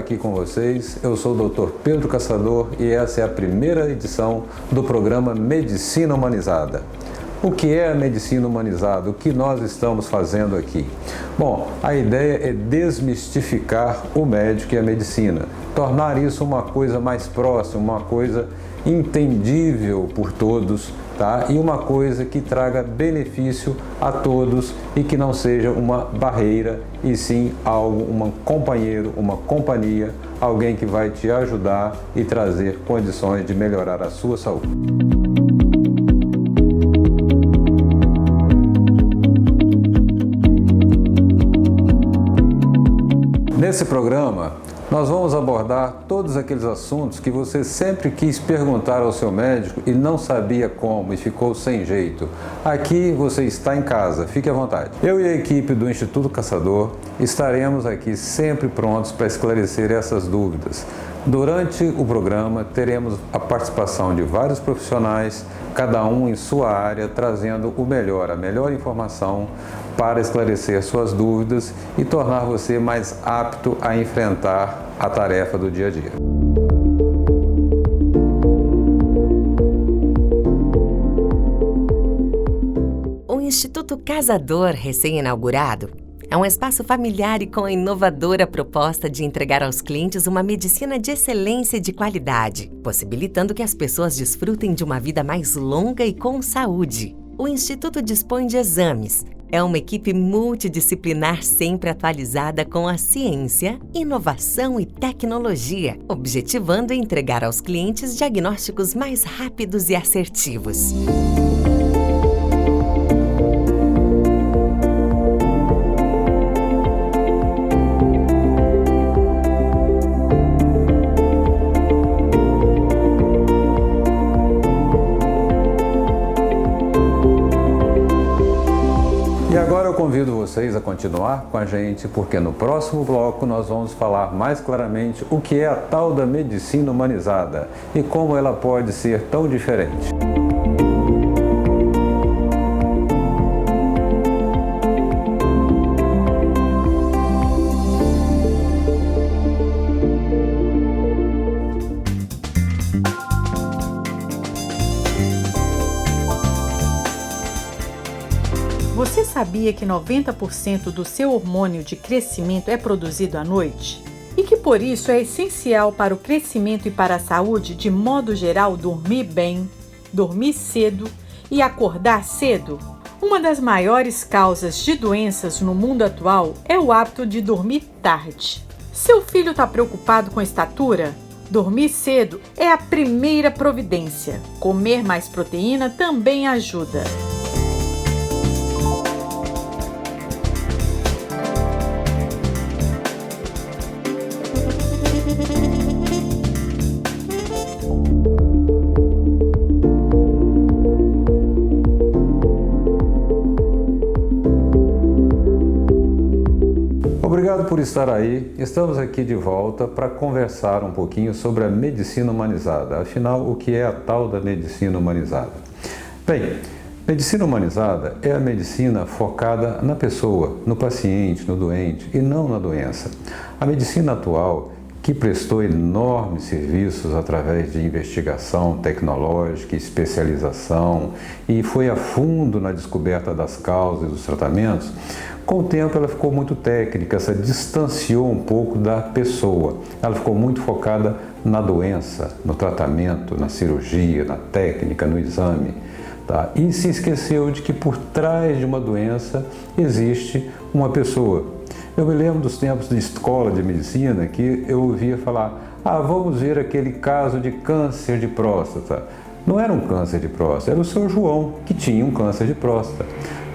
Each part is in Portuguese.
aqui com vocês. Eu sou o Dr. Pedro Caçador e essa é a primeira edição do programa Medicina Humanizada. O que é a medicina humanizada? O que nós estamos fazendo aqui? Bom, a ideia é desmistificar o médico e a medicina, tornar isso uma coisa mais próxima, uma coisa entendível por todos, tá? E uma coisa que traga benefício a todos e que não seja uma barreira, e sim algo, um companheiro, uma companhia, alguém que vai te ajudar e trazer condições de melhorar a sua saúde. Nesse programa, nós vamos abordar todos aqueles assuntos que você sempre quis perguntar ao seu médico e não sabia como e ficou sem jeito. Aqui você está em casa, fique à vontade. Eu e a equipe do Instituto Caçador estaremos aqui sempre prontos para esclarecer essas dúvidas. Durante o programa teremos a participação de vários profissionais, cada um em sua área, trazendo o melhor, a melhor informação para esclarecer suas dúvidas e tornar você mais apto a enfrentar a tarefa do dia a dia. O Instituto Caçador, recém-inaugurado, é um espaço familiar e com a inovadora proposta de entregar aos clientes uma medicina de excelência e de qualidade, possibilitando que as pessoas desfrutem de uma vida mais longa e com saúde. O Instituto dispõe de exames. É uma equipe multidisciplinar sempre atualizada com a ciência, inovação e tecnologia, objetivando entregar aos clientes diagnósticos mais rápidos e assertivos. E agora eu convido vocês a continuar com a gente, porque no próximo bloco nós vamos falar mais claramente o que é a tal da medicina humanizada e como ela pode ser tão diferente. Você sabia que 90% do seu hormônio de crescimento é produzido à noite? E que por isso é essencial para o crescimento e para a saúde, de modo geral, dormir bem, dormir cedo e acordar cedo? Uma das maiores causas de doenças no mundo atual é o hábito de dormir tarde. Seu filho está preocupado com a estatura? Dormir cedo é a primeira providência. Comer mais proteína também ajuda. Obrigado por estar aí. Estamos aqui de volta para conversar um pouquinho sobre a medicina humanizada. Afinal, o que é a tal da medicina humanizada? Bem, medicina humanizada é a medicina focada na pessoa, no paciente, no doente e não na doença. A medicina atual, que prestou enormes serviços através de investigação tecnológica, especialização e foi a fundo na descoberta das causas e dos tratamentos, com o tempo ela ficou muito técnica, se distanciou um pouco da pessoa. Ela ficou muito focada na doença, no tratamento, na cirurgia, na técnica, no exame. Tá? E se esqueceu de que por trás de uma doença existe uma pessoa. Eu me lembro dos tempos de escola de medicina que eu ouvia falar: vamos ver aquele caso de câncer de próstata. Não era um câncer de próstata, era o seu João que tinha um câncer de próstata.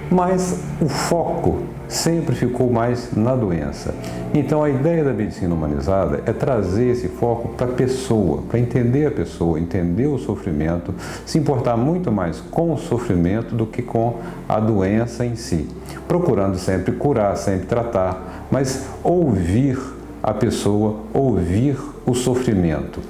Mas o foco sempre ficou mais na doença. Então a ideia da medicina humanizada é trazer esse foco para a pessoa, para entender a pessoa, entender o sofrimento, se importar muito mais com o sofrimento do que com a doença em si, procurando sempre curar, sempre tratar, mas ouvir a pessoa, ouvir o sofrimento.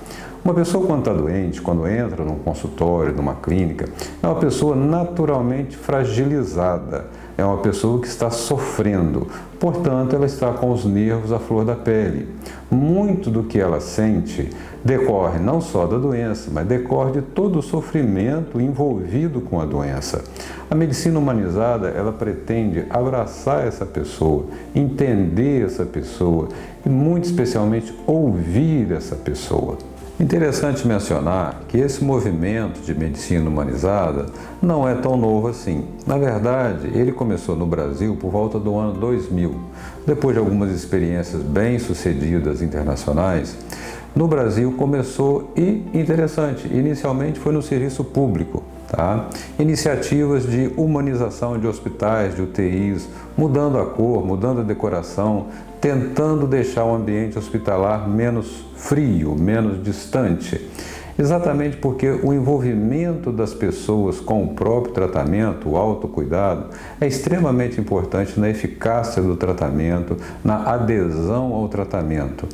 Uma pessoa quando está doente, quando entra num consultório, numa clínica, é uma pessoa naturalmente fragilizada, é uma pessoa que está sofrendo. Portanto, ela está com os nervos à flor da pele. Muito do que ela sente decorre não só da doença, mas decorre de todo o sofrimento envolvido com a doença. A medicina humanizada, ela pretende abraçar essa pessoa, entender essa pessoa e, muito especialmente, ouvir essa pessoa. Interessante mencionar que esse movimento de medicina humanizada não é tão novo assim. Na verdade, ele começou no Brasil por volta do ano 2000. Depois de algumas experiências bem-sucedidas internacionais, no Brasil começou e, interessante, inicialmente foi no serviço público. Iniciativas de humanização de hospitais, de UTIs, mudando a cor, mudando a decoração, tentando deixar o ambiente hospitalar menos frio, menos distante. Exatamente porque o envolvimento das pessoas com o próprio tratamento, o autocuidado, é extremamente importante na eficácia do tratamento, na adesão ao tratamento.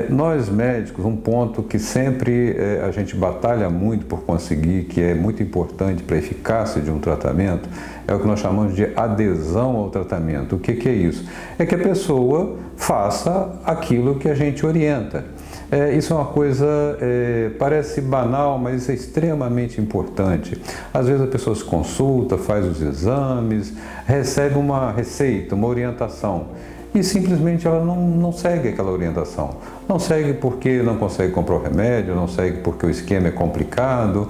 Nós médicos, um ponto que sempre a gente batalha muito por conseguir, que é muito importante para a eficácia de um tratamento, é o que nós chamamos de adesão ao tratamento. O que é isso? É que a pessoa faça aquilo que a gente orienta. Isso é uma coisa, parece banal, mas isso é extremamente importante. Às vezes a pessoa se consulta, faz os exames, recebe uma receita, uma orientação e simplesmente ela não segue aquela orientação. Não segue porque não consegue comprar o remédio, não segue porque o esquema é complicado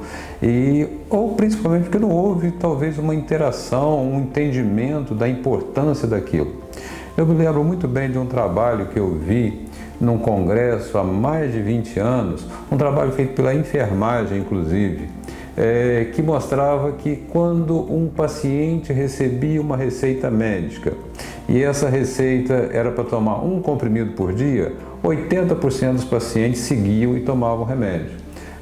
ou principalmente porque não houve talvez uma interação, um entendimento da importância daquilo. Eu me lembro muito bem de um trabalho que eu vi num congresso há mais de 20 anos, um trabalho feito pela enfermagem, inclusive, que mostrava que quando um paciente recebia uma receita médica e essa receita era para tomar um comprimido por dia, 80% dos pacientes seguiam e tomavam remédio.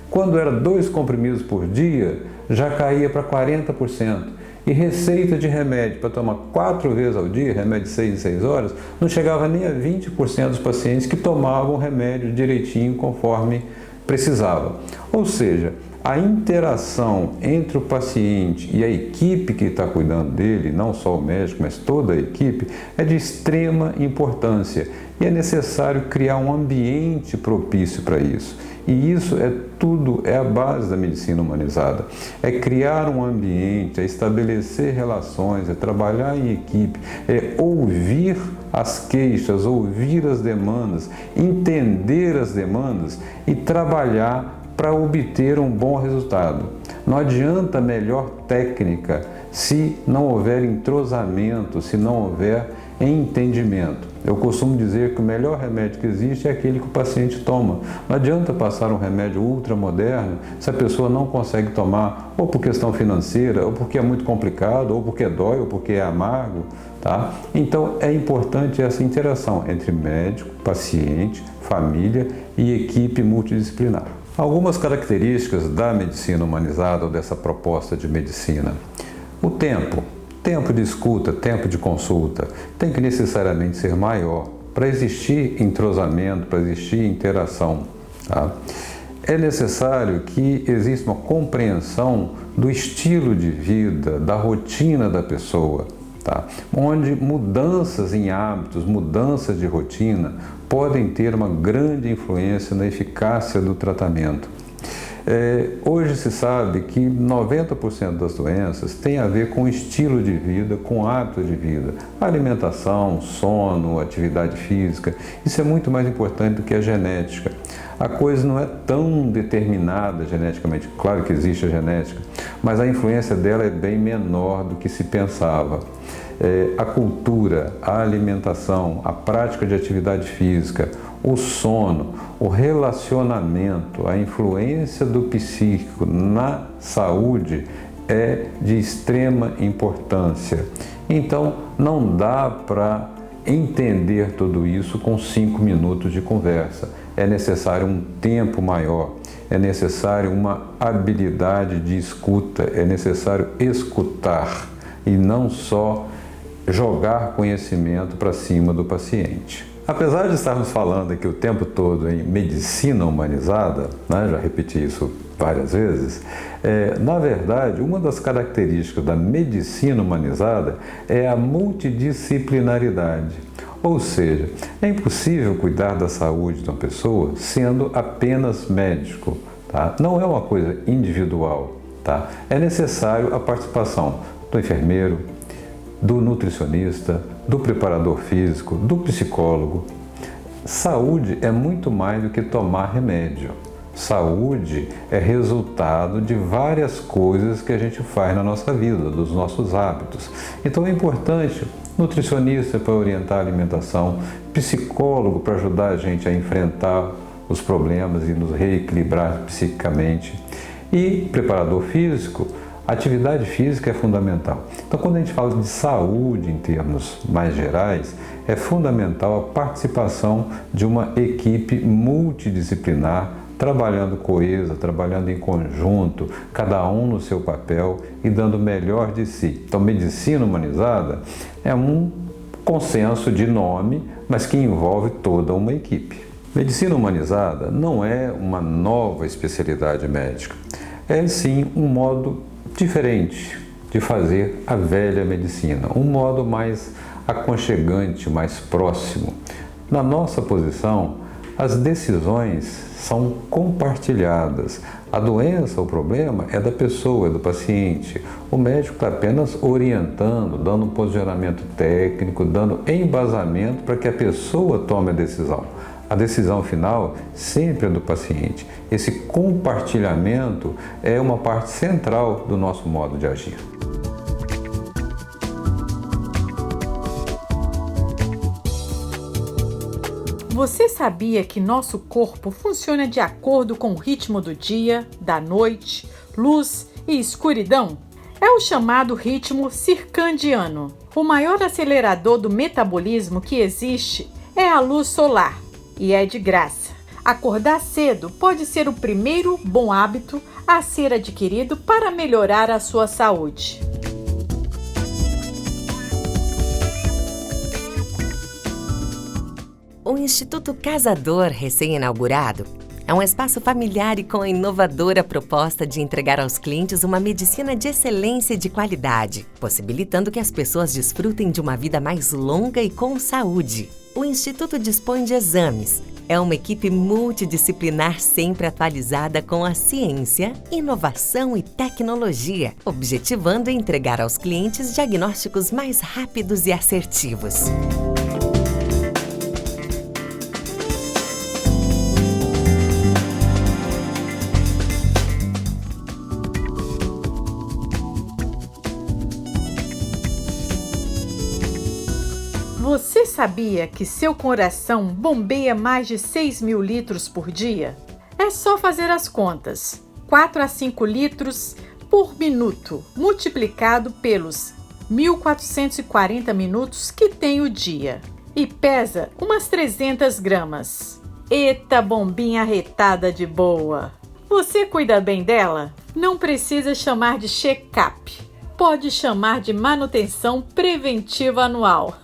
Quando era 2 comprimidos por dia, já caía para 40%. E receita de remédio para tomar 4 vezes ao dia, remédio de 6 em 6 horas, não chegava nem a 20% dos pacientes que tomavam o remédio direitinho conforme precisava. Ou seja, a interação entre o paciente e a equipe que está cuidando dele, não só o médico, mas toda a equipe, é de extrema importância e é necessário criar um ambiente propício para isso. E isso é a base da medicina humanizada. É criar um ambiente, é estabelecer relações, é trabalhar em equipe, é ouvir as queixas, ouvir as demandas, entender as demandas e trabalhar para obter um bom resultado. Não adianta melhor técnica se não houver entrosamento, se não houver entendimento. Eu costumo dizer que o melhor remédio que existe é aquele que o paciente toma. Não adianta passar um remédio ultramoderno se a pessoa não consegue tomar, ou por questão financeira, ou porque é muito complicado, ou porque dói, ou porque é amargo. Então é importante essa interação entre médico, paciente, família e equipe multidisciplinar. Algumas características da medicina humanizada ou dessa proposta de medicina. O tempo de escuta, tempo de consulta, tem que necessariamente ser maior para existir entrosamento, para existir interação. É necessário que exista uma compreensão do estilo de vida, da rotina da pessoa, onde mudanças em hábitos, mudanças de rotina podem ter uma grande influência na eficácia do tratamento. Hoje se sabe que 90% das doenças tem a ver com estilo de vida, com hábitos de vida, alimentação, sono, atividade física. Isso é muito mais importante do que a genética. A coisa não é tão determinada geneticamente, claro que existe a genética, mas a influência dela é bem menor do que se pensava. A cultura, a alimentação, a prática de atividade física, o sono, o relacionamento, a influência do psíquico na saúde é de extrema importância. Então, não dá para entender tudo isso com 5 minutos de conversa. É necessário um tempo maior, é necessário uma habilidade de escuta, é necessário escutar e não só jogar conhecimento para cima do paciente. Apesar de estarmos falando aqui o tempo todo em medicina humanizada, né, já repeti isso várias vezes, na verdade, uma das características da medicina humanizada é a multidisciplinaridade. Ou seja, é impossível cuidar da saúde de uma pessoa sendo apenas médico, tá? Não é uma coisa individual, tá? É necessário a participação do enfermeiro, do nutricionista, do preparador físico, do psicólogo. Saúde é muito mais do que tomar remédio. Saúde é resultado de várias coisas que a gente faz na nossa vida, dos nossos hábitos. Então é importante nutricionista para orientar a alimentação, psicólogo para ajudar a gente a enfrentar os problemas e nos reequilibrar psiquicamente, e preparador físico. A atividade física é fundamental. Então, quando a gente fala de saúde em termos mais gerais, é fundamental a participação de uma equipe multidisciplinar, trabalhando coesa, trabalhando em conjunto, cada um no seu papel e dando o melhor de si. Então, medicina humanizada é um consenso de nome, mas que envolve toda uma equipe. Medicina humanizada não é uma nova especialidade médica, é sim um modo diferente de fazer a velha medicina, um modo mais aconchegante, mais próximo. Na nossa posição, as decisões são compartilhadas. A doença, o problema é da pessoa, é do paciente. O médico está apenas orientando, dando um posicionamento técnico, dando embasamento para que a pessoa tome a decisão. A decisão final sempre é do paciente. Esse compartilhamento é uma parte central do nosso modo de agir. Você sabia que nosso corpo funciona de acordo com o ritmo do dia, da noite, luz e escuridão? É o chamado ritmo circadiano. O maior acelerador do metabolismo que existe é a luz solar. E é de graça. Acordar cedo pode ser o primeiro bom hábito a ser adquirido para melhorar a sua saúde. O Instituto Casador, recém-inaugurado, é um espaço familiar e com a inovadora proposta de entregar aos clientes uma medicina de excelência e de qualidade, possibilitando que as pessoas desfrutem de uma vida mais longa e com saúde. O Instituto dispõe de exames. É uma equipe multidisciplinar sempre atualizada com a ciência, inovação e tecnologia, objetivando entregar aos clientes diagnósticos mais rápidos e assertivos. Você sabia que seu coração bombeia mais de 6.000 litros por dia? É só fazer as contas. 4 a 5 litros por minuto, multiplicado pelos 1.440 minutos que tem o dia. E pesa umas 300 gramas. Eita bombinha arretada de boa! Você cuida bem dela? Não precisa chamar de check-up. Pode chamar de manutenção preventiva anual.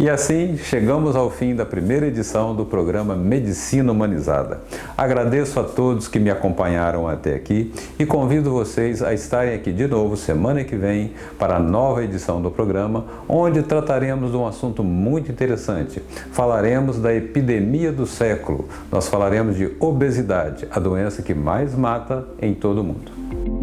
E assim chegamos ao fim da primeira edição do programa Medicina Humanizada. Agradeço a todos que me acompanharam até aqui e convido vocês a estarem aqui de novo semana que vem para a nova edição do programa, onde trataremos de um assunto muito interessante. Falaremos da epidemia do século. Nós falaremos de obesidade, a doença que mais mata em todo o mundo.